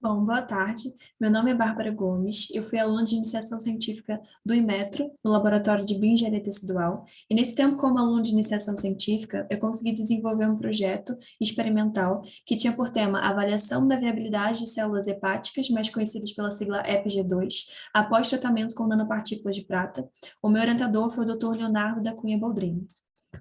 Bom, boa tarde. Meu nome é Bárbara Gomes. Eu fui aluna de iniciação científica do Inmetro, no Laboratório de Bioengenharia Tecidual. E nesse tempo, como aluna de iniciação científica, eu consegui desenvolver um projeto experimental que tinha por tema a avaliação da viabilidade de células hepáticas, mais conhecidas pela sigla EPG2, após tratamento com nanopartículas de prata. O meu orientador foi o Dr. Leonardo da Cunha Boldrini.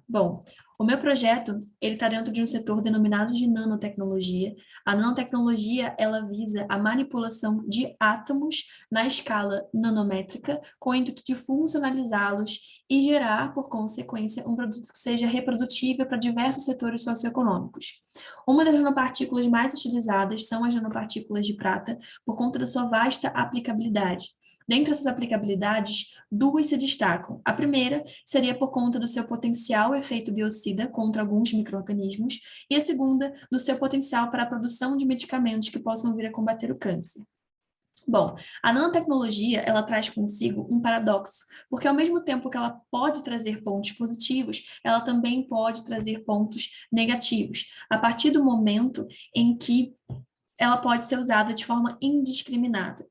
Bom, o meu projeto, ele está dentro de um setor denominado de nanotecnologia. A nanotecnologia, ela visa a manipulação de átomos na escala nanométrica, com o intuito de funcionalizá-los e gerar, por consequência, um produto que seja reprodutível para diversos setores socioeconômicos. Uma das nanopartículas mais utilizadas são as nanopartículas de prata, por conta da sua vasta aplicabilidade. Dentre essas aplicabilidades, duas se destacam. A primeira seria por conta do seu potencial efeito biocida contra alguns micro-organismos, e a segunda, do seu potencial para a produção de medicamentos que possam vir a combater o câncer. Bom, a nanotecnologia, ela traz consigo um paradoxo, porque ao mesmo tempo que ela pode trazer pontos positivos, ela também pode trazer pontos negativos, a partir do momento em que ela pode ser usada de forma indiscriminada.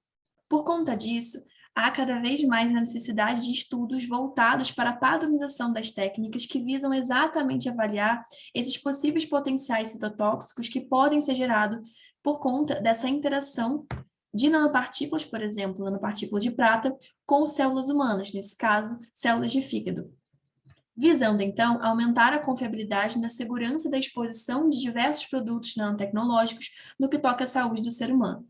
Por conta disso, há cada vez mais a necessidade de estudos voltados para a padronização das técnicas que visam exatamente avaliar esses possíveis potenciais citotóxicos que podem ser gerados por conta dessa interação de nanopartículas, por exemplo, nanopartículas de prata, com células humanas, nesse caso, células de fígado. Visando, então, aumentar a confiabilidade na segurança da exposição de diversos produtos nanotecnológicos no que toca à saúde do ser humano.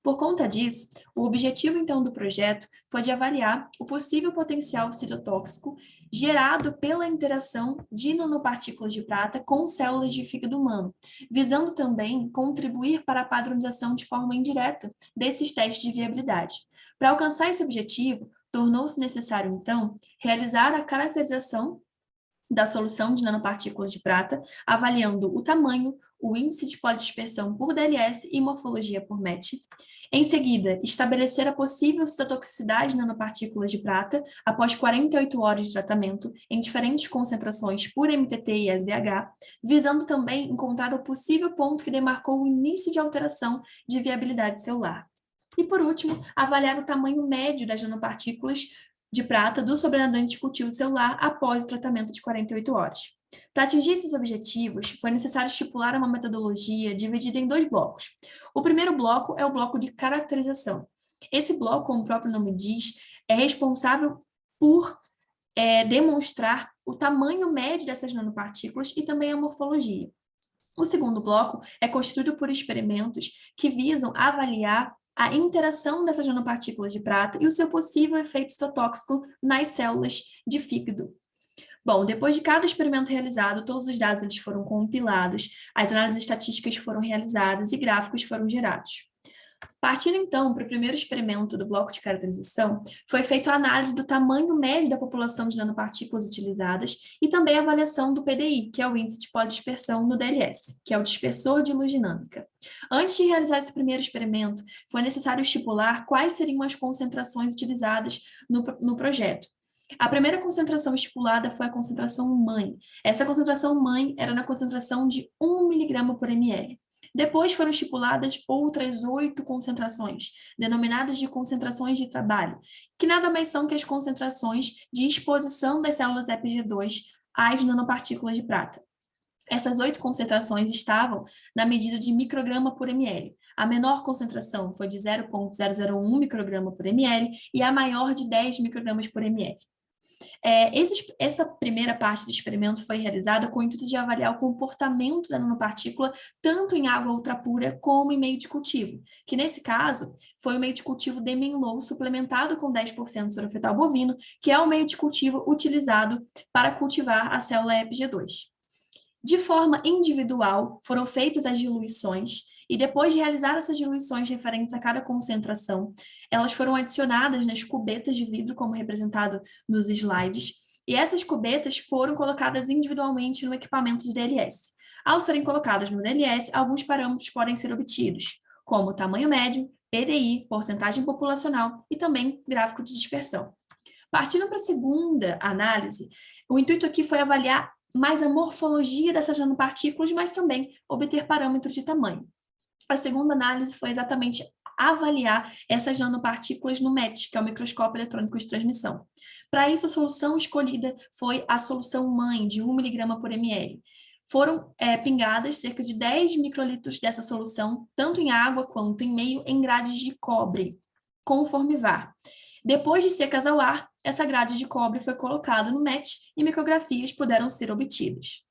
Por conta disso, o objetivo, então, do projeto foi de avaliar o possível potencial citotóxico gerado pela interação de nanopartículas de prata com células de fígado humano, visando também contribuir para a padronização de forma indireta desses testes de viabilidade. Para alcançar esse objetivo, tornou-se necessário, então, realizar a caracterização da solução de nanopartículas de prata, avaliando o tamanho, o índice de polidispersão por DLS e morfologia por MET. Em seguida, estabelecer a possível citotoxicidade de nanopartículas de prata após 48 horas de tratamento em diferentes concentrações por MTT e LDH, visando também encontrar o possível ponto que demarcou o início de alteração de viabilidade celular. E, por último, avaliar o tamanho médio das nanopartículas de prata do sobrenadante de cultivo celular após o tratamento de 48 horas. Para atingir esses objetivos, foi necessário estipular uma metodologia dividida em dois blocos. O primeiro bloco é o bloco de caracterização. Esse bloco, como o próprio nome diz, é responsável por demonstrar o tamanho médio dessas nanopartículas e também a morfologia. O segundo bloco é constituído por experimentos que visam avaliar a interação dessas nanopartículas de prata e o seu possível efeito citotóxico nas células de fígado. Bom, depois de cada experimento realizado, todos os dados eles foram compilados, as análises estatísticas foram realizadas e gráficos foram gerados. Partindo, então, para o primeiro experimento do bloco de caracterização, foi feita a análise do tamanho médio da população de nanopartículas utilizadas e também a avaliação do PDI, que é o índice de polidispersão no DLS, que é o dispersor de luz dinâmica. Antes de realizar esse primeiro experimento, foi necessário estipular quais seriam as concentrações utilizadas no projeto. A primeira concentração estipulada foi a concentração mãe. Essa concentração mãe era na concentração de 1 mg por ml. Depois foram estipuladas outras 8 concentrações, denominadas de concentrações de trabalho, que nada mais são que as concentrações de exposição das células EPG2 às nanopartículas de prata. Essas 8 concentrações estavam na medida de micrograma por ml. A menor concentração foi de 0,001 micrograma por ml e a maior de 10 microgramas por ml. Essa primeira parte do experimento foi realizada com o intuito de avaliar o comportamento da nanopartícula tanto em água ultrapura como em meio de cultivo, que nesse caso foi o meio de cultivo Demenlow suplementado com 10% de sorofetal bovino, que é o meio de cultivo utilizado para cultivar a célula EPG2. De forma individual, foram feitas as diluições e depois de realizar essas diluições referentes a cada concentração, elas foram adicionadas nas cubetas de vidro, como representado nos slides, e essas cubetas foram colocadas individualmente no equipamento de DLS. Ao serem colocadas no DLS, alguns parâmetros podem ser obtidos, como tamanho médio, PDI, porcentagem populacional e também gráfico de dispersão. Partindo para a segunda análise, o intuito aqui foi avaliar mais a morfologia dessas nanopartículas, mas também obter parâmetros de tamanho. A segunda análise foi exatamente avaliar essas nanopartículas no MET, que é o microscópio eletrônico de transmissão. Para isso, a solução escolhida foi a solução mãe, de 1 miligrama por ml. Foram pingadas cerca de 10 microlitros dessa solução, tanto em água quanto em meio em grades de cobre, com Formivar. Depois de secas ao ar, essa grade de cobre foi colocada no MET e micrografias puderam ser obtidas.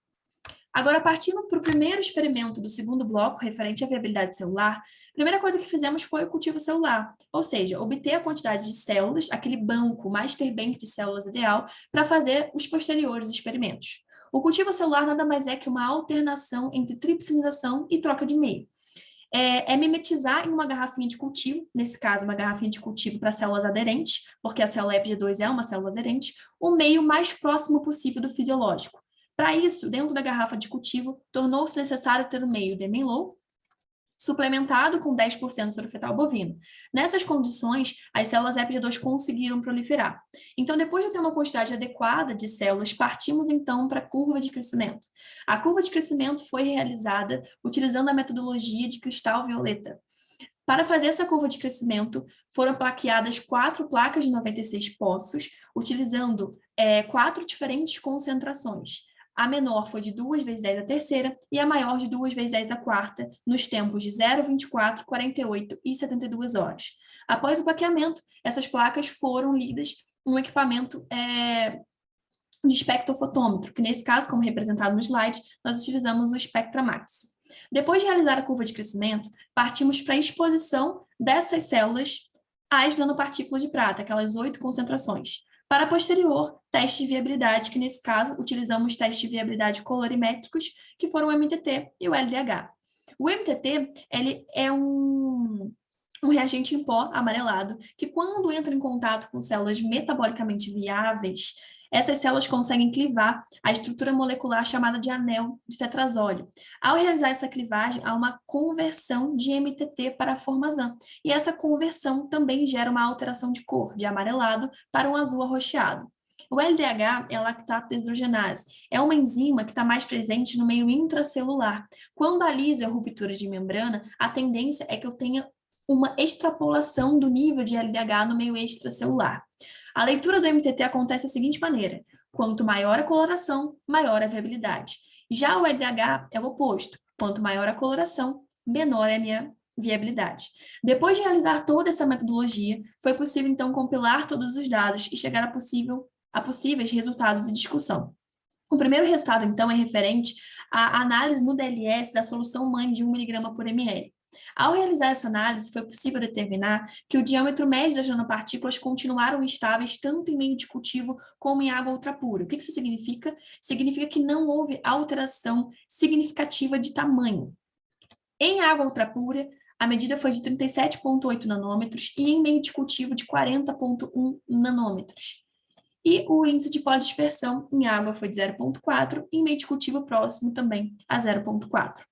Agora, partindo para o primeiro experimento do segundo bloco, referente à viabilidade celular, a primeira coisa que fizemos foi o cultivo celular, ou seja, obter a quantidade de células, aquele banco Master Bank de células ideal, para fazer os posteriores experimentos. O cultivo celular nada mais é que uma alternação entre tripsinização e troca de meio. É mimetizar em uma garrafinha de cultivo, nesse caso, uma garrafinha de cultivo para células aderentes, porque a célula EPG2 é uma célula aderente, o meio mais próximo possível do fisiológico. Para isso, dentro da garrafa de cultivo, tornou-se necessário ter um meio Demin-Low, suplementado com 10% de soro fetal bovino. Nessas condições, as células EPG2 conseguiram proliferar. Então, depois de ter uma quantidade adequada de células, partimos então para a curva de crescimento. A curva de crescimento foi realizada utilizando a metodologia de cristal violeta. Para fazer essa curva de crescimento, foram plaqueadas 4 placas de 96 poços, utilizando 4 diferentes concentrações. A menor foi de 2 vezes 10 a terceira e a maior de 2 vezes 10 a quarta, nos tempos de 0, 24, 48 e 72 horas. Após o plaqueamento, essas placas foram lidas em um equipamento de espectrofotômetro, que nesse caso, como representado no slide, nós utilizamos o SpectraMax. Depois de realizar a curva de crescimento, partimos para a exposição dessas células às nanopartículas de prata, aquelas 8 concentrações. Para posterior, teste de viabilidade, que nesse caso utilizamos testes de viabilidade colorimétricos, que foram o MTT e o LDH. O MTT, ele é um reagente em pó amarelado, que quando entra em contato com células metabolicamente viáveis, essas células conseguem clivar a estrutura molecular chamada de anel de tetrazóleo. Ao realizar essa clivagem, há uma conversão de MTT para formazan, e essa conversão também gera uma alteração de cor, de amarelado para um azul arroxeado. O LDH é a lactato deshidrogenase, é uma enzima que está mais presente no meio intracelular. Quando há lise ou ruptura de membrana, a tendência é que eu tenha uma extrapolação do nível de LDH no meio extracelular. A leitura do MTT acontece da seguinte maneira: quanto maior a coloração, maior a viabilidade. Já o LDH é o oposto: quanto maior a coloração, menor é a minha viabilidade. Depois de realizar toda essa metodologia, foi possível então compilar todos os dados e chegar a possíveis resultados de discussão. O primeiro resultado, então, é referente à análise no DLS da solução mãe de 1 mg por ml. Ao realizar essa análise, foi possível determinar que o diâmetro médio das nanopartículas continuaram estáveis tanto em meio de cultivo como em água ultrapura. O que isso significa? Significa que não houve alteração significativa de tamanho. Em água ultrapura, a medida foi de 37,8 nanômetros e em meio de cultivo de 40,1 nanômetros. E o índice de polidispersão em água foi de 0,4 e em meio de cultivo próximo também a 0,4.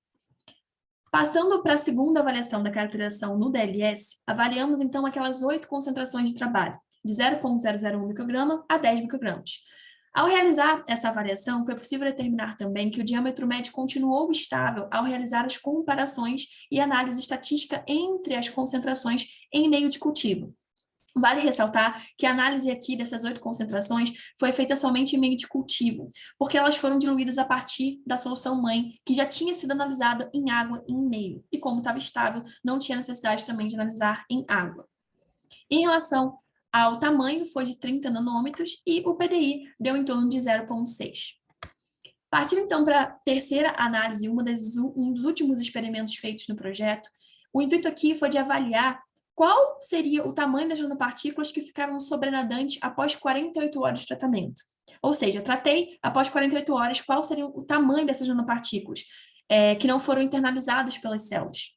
Passando para a segunda avaliação da caracterização no DLS, avaliamos então aquelas 8 concentrações de trabalho, de 0,001 micrograma a 10 microgramas. Ao realizar essa avaliação, foi possível determinar também que o diâmetro médio continuou estável ao realizar as comparações e análise estatística entre as concentrações em meio de cultivo. Vale ressaltar que a análise aqui dessas 8 concentrações foi feita somente em meio de cultivo, porque elas foram diluídas a partir da solução mãe, que já tinha sido analisada em água e em meio, e como estava estável, não tinha necessidade também de analisar em água. Em relação ao tamanho, foi de 30 nanômetros e o PDI deu em torno de 0,6. Partindo então para a terceira análise, um dos últimos experimentos feitos no projeto, o intuito aqui foi de avaliar qual seria o tamanho das nanopartículas que ficaram sobrenadantes após 48 horas de tratamento. Ou seja, tratei após 48 horas qual seria o tamanho dessas nanopartículas que não foram internalizadas pelas células.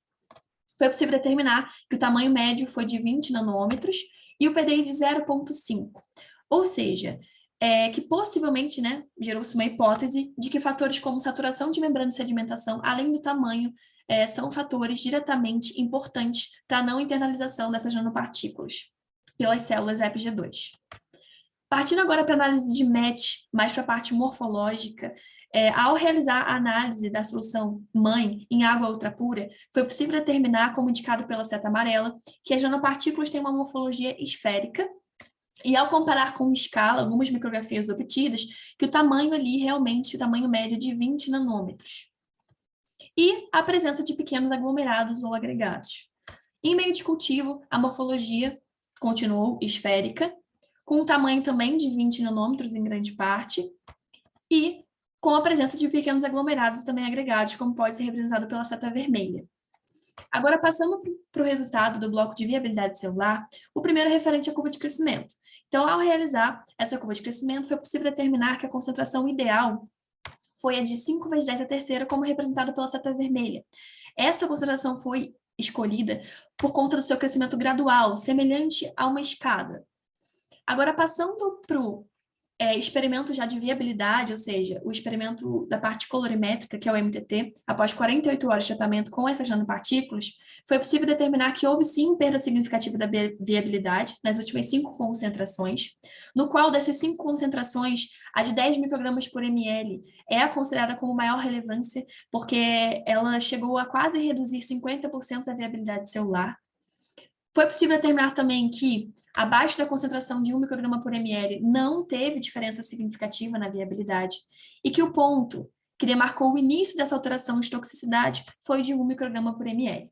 Foi possível determinar que o tamanho médio foi de 20 nanômetros e o PDI de 0,5. Ou seja, que possivelmente, gerou-se uma hipótese de que fatores como saturação de membrana e sedimentação, além do tamanho, são fatores diretamente importantes para a não internalização dessas nanopartículas pelas células EPG2. Partindo agora para a análise de match, mais para a parte morfológica, Ao realizar a análise da solução mãe em água ultrapura, foi possível determinar, como indicado pela seta amarela, que as nanopartículas têm uma morfologia esférica, e ao comparar com escala, algumas micrografias obtidas, que o tamanho ali realmente, o tamanho médio é de 20 nanômetros. E a presença de pequenos aglomerados ou agregados. Em meio de cultivo, a morfologia continuou esférica, com um tamanho também de 20 nanômetros em grande parte, e com a presença de pequenos aglomerados também agregados, como pode ser representado pela seta vermelha. Agora, passando para o resultado do bloco de viabilidade celular, o primeiro é referente à curva de crescimento. Então, ao realizar essa curva de crescimento, foi possível determinar que a concentração ideal foi a de 5 vezes 10 a terceira, como representado pela seta vermelha. Essa concentração foi escolhida por conta do seu crescimento gradual, semelhante a uma escada. Agora, passando para o experimento já de viabilidade, ou seja, o experimento da parte colorimétrica, que é o MTT, após 48 horas de tratamento com essas nanopartículas, foi possível determinar que houve sim perda significativa da viabilidade nas últimas 5 concentrações, no qual dessas 5 concentrações, a de 10 microgramas por ml é a considerada como maior relevância, porque ela chegou a quase reduzir 50% da viabilidade celular. Foi possível determinar também que, abaixo da concentração de 1 micrograma por ml, não teve diferença significativa na viabilidade, e que o ponto que demarcou o início dessa alteração de toxicidade foi de 1 micrograma por ml.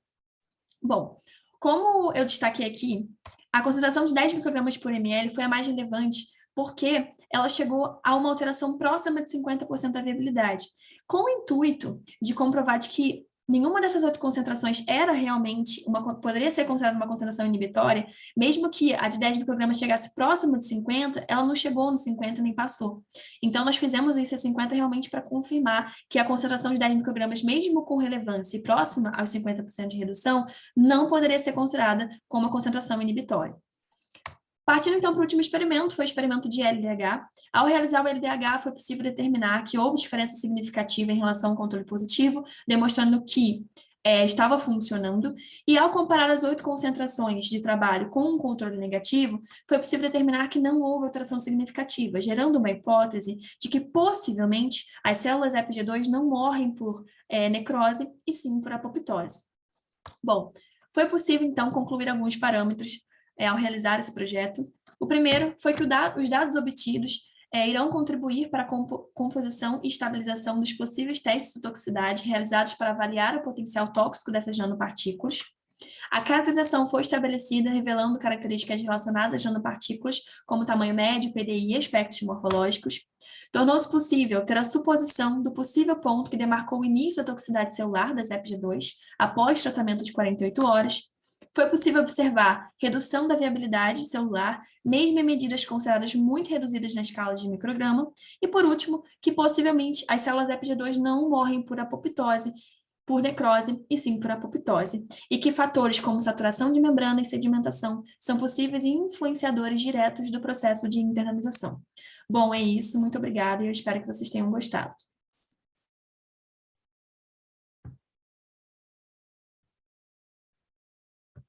Bom, como eu destaquei aqui, a concentração de 10 microgramas por ml foi a mais relevante porque ela chegou a uma alteração próxima de 50% da viabilidade, com o intuito de comprovar de que nenhuma dessas 8 concentrações era realmente poderia ser considerada uma concentração inibitória, mesmo que a de 10 microgramas chegasse próximo de 50, ela não chegou no 50 nem passou. Então, nós fizemos isso a 50 realmente para confirmar que a concentração de 10 microgramas, mesmo com relevância e próxima aos 50% de redução, não poderia ser considerada como uma concentração inibitória. Partindo então para o último experimento, foi o experimento de LDH. Ao realizar o LDH, foi possível determinar que houve diferença significativa em relação ao controle positivo, demonstrando que estava funcionando, e ao comparar as 8 concentrações de trabalho com um controle negativo, foi possível determinar que não houve alteração significativa, gerando uma hipótese de que possivelmente as células EPG2 não morrem por necrose, e sim por apoptose. Bom, foi possível então concluir alguns parâmetros ao realizar esse projeto. O primeiro foi que os dados obtidos irão contribuir para a composição e estabilização dos possíveis testes de toxicidade realizados para avaliar o potencial tóxico dessas nanopartículas. A caracterização foi estabelecida revelando características relacionadas às nanopartículas, como tamanho médio, PDI e aspectos morfológicos. Tornou-se possível ter a suposição do possível ponto que demarcou o início da toxicidade celular das EPG2 após tratamento de 48 horas. Foi possível observar redução da viabilidade celular, mesmo em medidas consideradas muito reduzidas na escala de micrograma. E, por último, que possivelmente as células EPG2 não morrem por apoptose, por necrose, e sim por apoptose. E que fatores como saturação de membrana e sedimentação são possíveis e influenciadores diretos do processo de internalização. Bom, é isso. Muito obrigada e eu espero que vocês tenham gostado.